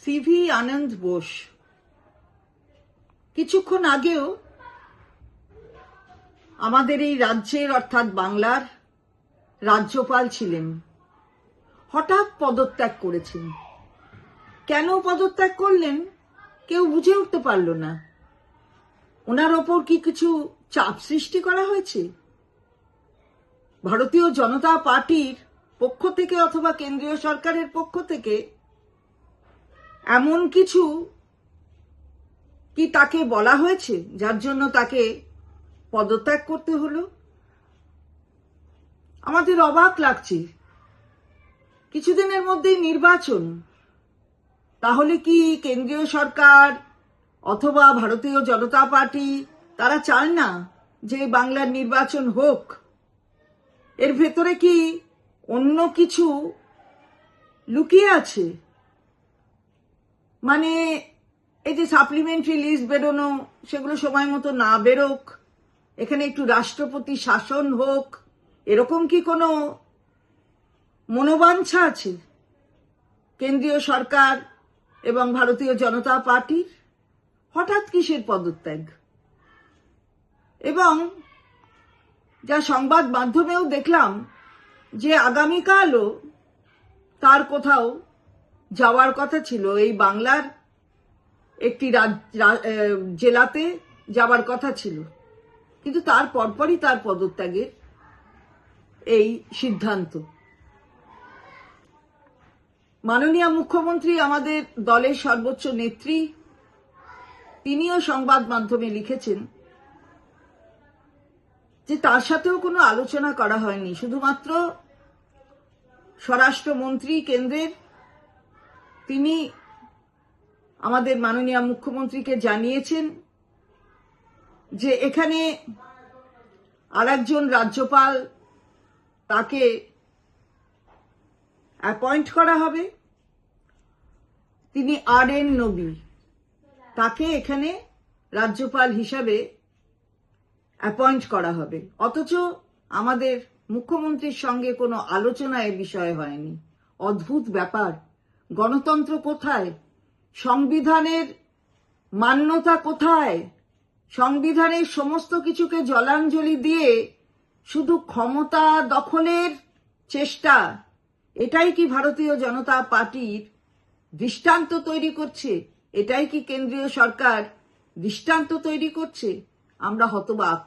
CV আনন্দ বোস কিছুক্ষণ আগেও আমাদের এই রাজ্যের অর্থাৎ বাংলার রাজ্যপাল ছিলেন, হঠাৎ পদত্যাগ করেছেন। কেন পদত্যাগ করলেন কেউ বুঝে উঠতে পারল না। ওনার ওপর কি কিছু চাপ সৃষ্টি করা হয়েছে ভারতীয় জনতা পার্টির পক্ষ থেকে অথবা কেন্দ্রীয় সরকারের পক্ষ থেকে? এমন কিছু কি তাকে বলা হয়েছে যার জন্য তাকে পদত্যাগ করতে হলো? আমাদের অবাক লাগছে। কিছুদিনের মধ্যেই নির্বাচন, তাহলে কি কেন্দ্রীয় সরকার অথবা ভারতীয় জনতা পার্টি তারা চায় না যে বাংলার নির্বাচন হোক? এর ভেতরে কি অন্য কিছু লুকিয়ে আছে? মানে এই যে সাপ্লিমেন্টারি লিস্ট বেরোনো, সেগুলো সময় মতো না বেরোক, এখানে একটু রাষ্ট্রপতি শাসন হোক, এরকম কি কোনো মনোবাঞ্ছা আছে কেন্দ্রীয় সরকার এবং ভারতীয় জনতা পার্টির? হঠাৎ কিসের পদত্যাগ? এবং যা সংবাদ মাধ্যমেও দেখলাম যে আগামীকালও তার কোথাও যাওয়ার কথা ছিল, এই বাংলার একটি জেলাতে যাওয়ার কথা ছিল, কিন্তু তার পরপরই তার পদত্যাগের এই সিদ্ধান্ত। মাননীয় মুখ্যমন্ত্রী আমাদের দলের সর্বোচ্চ নেত্রী, তিনিও সংবাদ মাধ্যমে লিখেছেন যে তার সাথেও কোনো আলোচনা করা হয়নি, শুধুমাত্র স্বরাষ্ট্রমন্ত্রী কেন্দ্রের তিনি আমাদের মাননীয় মুখ্যমন্ত্রীকে জানিয়েছেন যে এখানে আরেকজন রাজ্যপাল তাকে অ্যাপয়েন্ট করা হবে, তিনি RN নবী, তাকে এখানে রাজ্যপাল হিসাবে অ্যাপয়েন্ট করা হবে। অথচ আমাদের মুখ্যমন্ত্রীর সঙ্গে কোনো আলোচনা এ বিষয়ে হয়নি। অদ্ভুত ব্যাপার। গণতন্ত্র কোথায়? সংবিধানের মান্যতা কোথায়? সংবিধানের সমস্ত কিছুকে জলাঞ্জলি দিয়ে শুধু ক্ষমতা দখলের চেষ্টা, এটাই কি ভারতীয় জনতা পার্টির দৃষ্টান্ত তৈরি করছে? এটাই কি কেন্দ্রীয় সরকার দৃষ্টান্ত তৈরি করছে? আমরা হতবাক।